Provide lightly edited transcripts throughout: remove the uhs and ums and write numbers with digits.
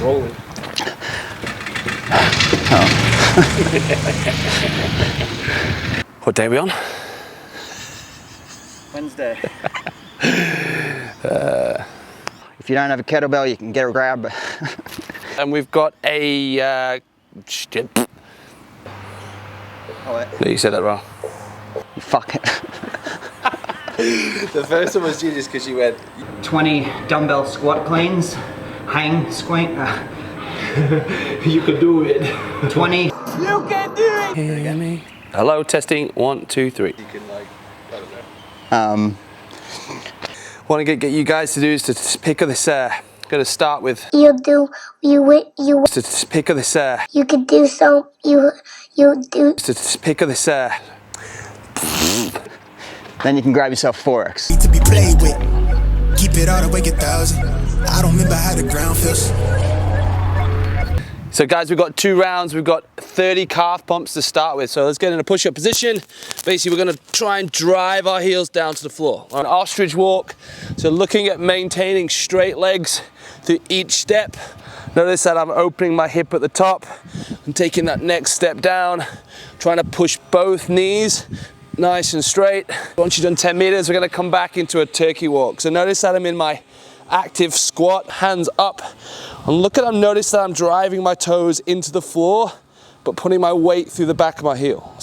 Rolling. Oh. What day are we on? Wednesday. If you don't have a kettlebell, you can get a grab. And we've got a shit. Oh, wait. No, you said that wrong. Fuck it. The first one was genius because you went 20 dumbbell squat cleans, hang squat. You can do it. 20. You can do it. Can you hear me? Hello, testing. 1, 2, 3. You can like, I don't know. What I get you guys to do is to pick up this. Gonna start with. You To pick up this. you could do some. You do. To pick up this. Then you can grab yourself 4x. To be played with. Keep it all the way 1,000. I don't remember how the ground feels. So guys, we've got 2 rounds. We've got 30 calf pumps to start with. So let's get in a push-up position. Basically, we're gonna try and drive our heels down to the floor. An ostrich walk. So looking at maintaining straight legs through each step. Notice that I'm opening my hip at the top. I'm taking that next step down, trying to push both knees nice and straight. Once you've done 10 meters, we're gonna come back into a turkey walk. So notice that I'm in my active squat, hands up. And notice that I'm driving my toes into the floor, but putting my weight through the back of my heel.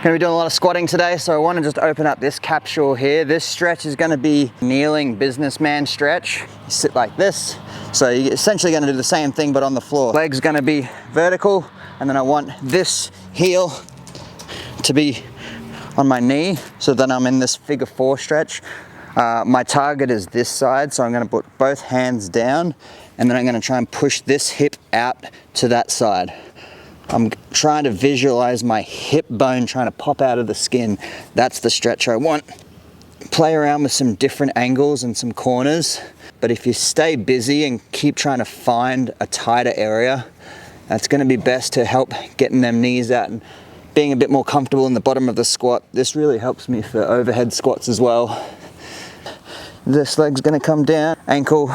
Gonna be doing a lot of squatting today, so I wanna just open up this capsule here. This stretch is gonna be kneeling businessman stretch. You sit like this. So you're essentially gonna do the same thing, but on the floor. Legs gonna be vertical, and then I want this heel to be on my knee, so then I'm in this figure 4 stretch. My target is this side, so I'm gonna put both hands down, and then I'm gonna try and push this hip out to that side. I'm trying to visualize my hip bone trying to pop out of the skin. That's the stretch I want. Play around with some different angles and some corners, but if you stay busy and keep trying to find a tighter area, that's gonna be best to help getting them knees out and being a bit more comfortable in the bottom of the squat. This really helps me for overhead squats as well. This leg's gonna come down, ankle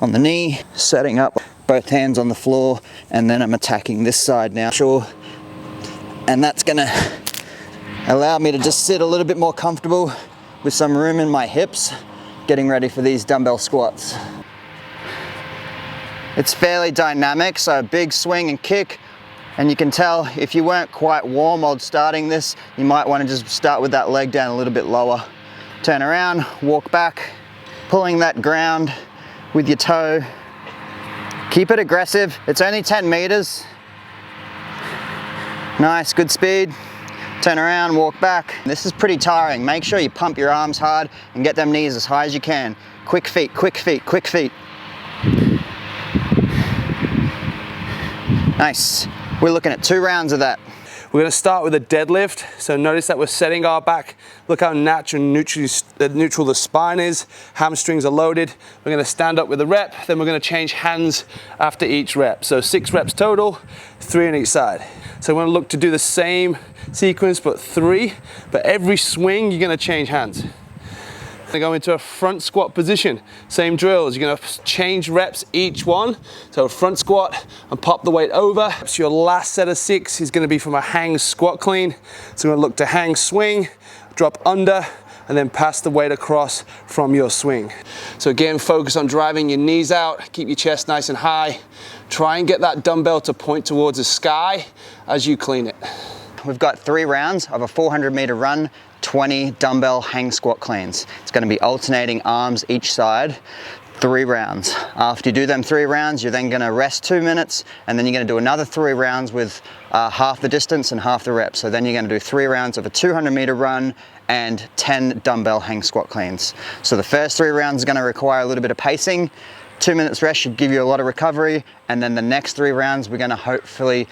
on the knee, setting up both hands on the floor, and then I'm attacking this side now. Sure. And that's gonna allow me to just sit a little bit more comfortable with some room in my hips, getting ready for these dumbbell squats. It's fairly dynamic, so a big swing and kick. And you can tell if you weren't quite warm while starting this, you might want to just start with that leg down a little bit lower. Turn around, walk back, pulling that ground with your toe. Keep it aggressive. It's only 10 meters. Nice, good speed. Turn around, walk back. This is pretty tiring. Make sure you pump your arms hard and get them knees as high as you can. Quick feet, quick feet, quick feet. Nice. We're looking at 2 rounds of that. We're gonna start with a deadlift. So notice that we're setting our back. Look how neutral the spine is. Hamstrings are loaded. We're gonna stand up with a rep, then we're gonna change hands after each rep. So 6 reps total, 3 on each side. So we're gonna look to do the same sequence, but 3. But every swing, you're gonna change hands. Gonna go into a front squat position. Same drills, you're gonna change reps each one. So front squat and pop the weight over. So your last set of 6 is gonna be from a hang squat clean. So we're gonna look to hang swing, drop under, and then pass the weight across from your swing. So again, focus on driving your knees out, keep your chest nice and high. Try and get that dumbbell to point towards the sky as you clean it. We've got 3 rounds of a 400-meter run, 20 dumbbell hang squat cleans. It's gonna be alternating arms each side, 3 rounds. After you do them 3 rounds, you're then gonna rest 2 minutes, and then you're gonna do another 3 rounds with half the distance and half the reps. So then you're gonna do 3 rounds of a 200-meter run and 10 dumbbell hang squat cleans. So the first 3 rounds are gonna require a little bit of pacing. 2 minutes rest should give you a lot of recovery, and then the next 3 rounds, we're gonna hopefully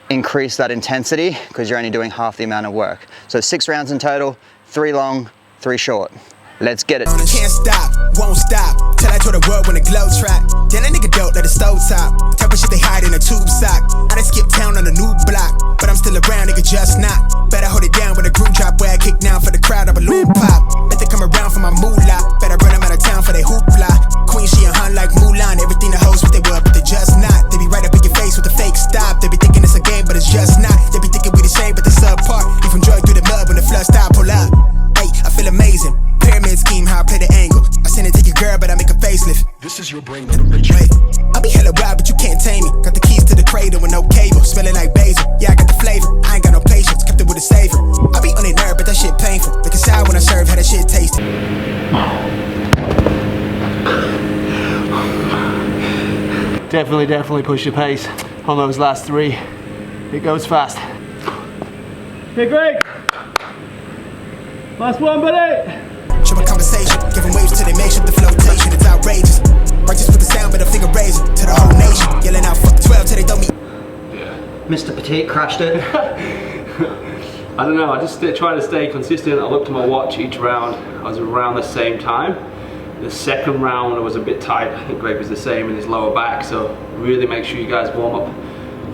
increase that intensity because you're only doing half the amount of work. So 6 rounds in total, 3 long, 3 short. Let's get it. Can't stop, won't stop, till I told the world when the glow track. Then a nigga dope like a stove top. Type of shit they hide in a tube sock. I done skip town on a new block, but I'm still around, nigga, just not. Better hold it down when the group drop, where I kick down for the crowd, a balloon pop. Bet they come around for my moolah, better run them out of town for they hoopla. Queen, she a hunt like Mulan, everything the hoes what they were, but they just not. definitely push your pace on those last 3. It goes fast. Hey Greg, last one, buddy. Show a conversation, giving waves till they make sure the flotation. It's outrageous. Righteous with the sound, but a finger raising to the whole nation. Yelling out fuck 12 till they throw me. Mr. Petite crushed it. I don't know, I just try to stay consistent. I looked at my watch each round, I was around the same time. The second round I was a bit tight. I think Greg was the same in his lower back, so really make sure you guys warm up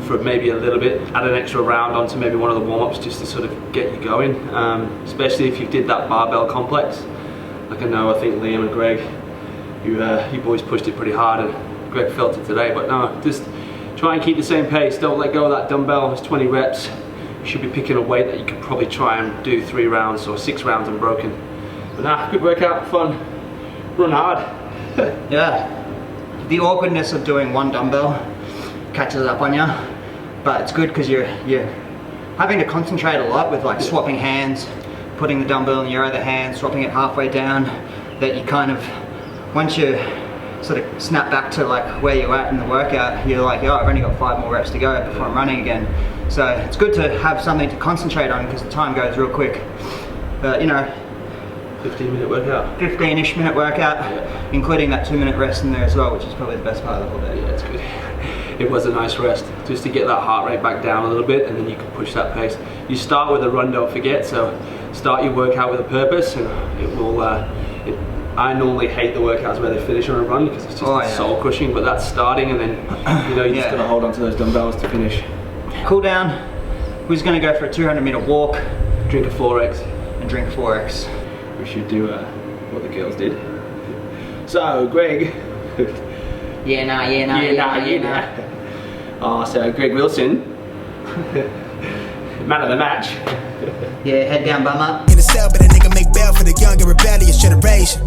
for maybe a little bit, add an extra round onto maybe one of the warm-ups just to sort of get you going, especially if you did that barbell complex. Like I think Liam and Greg, you boys pushed it pretty hard, and Greg felt it today, but no, just try and keep the same pace. Don't let go of that dumbbell. It's 20 reps. You should be picking a weight that you could probably try and do 3 rounds or 6 rounds unbroken. But nah, good workout, fun, run hard. Yeah, the awkwardness of doing one dumbbell catches up on you, but it's good because you're having to concentrate a lot with like swapping hands, putting the dumbbell in your other hand, swapping it halfway down, that you kind of, once you sort of snap back to like where you're at in the workout, you're like, oh, I've only got 5 more reps to go before I'm running again. So it's good to have something to concentrate on because the time goes real quick. But you know, 15-minute workout. 15-ish minute workout, including that 2-minute rest in there as well, which is probably the best part of the whole day. Yeah, it's good. It was a nice rest, just to get that heart rate back down a little bit, and then you can push that pace. You start with a run, don't forget, so start your workout with a purpose, and it will, I normally hate the workouts where they finish on a run because it's just soul crushing, but that's starting, and then you just gotta hold on to those dumbbells to finish. Cool down. We're just gonna go for a 200-meter walk, drink a 4X, and drink a 4X. We should do what the girls did. So, Greg. Yeah, nah. Oh, so Greg Wilson, man of the match. Yeah, head down, bum up. In the cell, but a nigga make bail for the young and rebellious generation.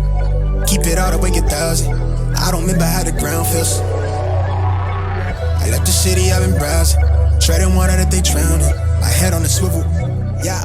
Keep it all the way 1,000. I don't remember how the ground feels. I left the city, I've been browsing. Trading water that they drowned in. My head on the swivel. Yeah.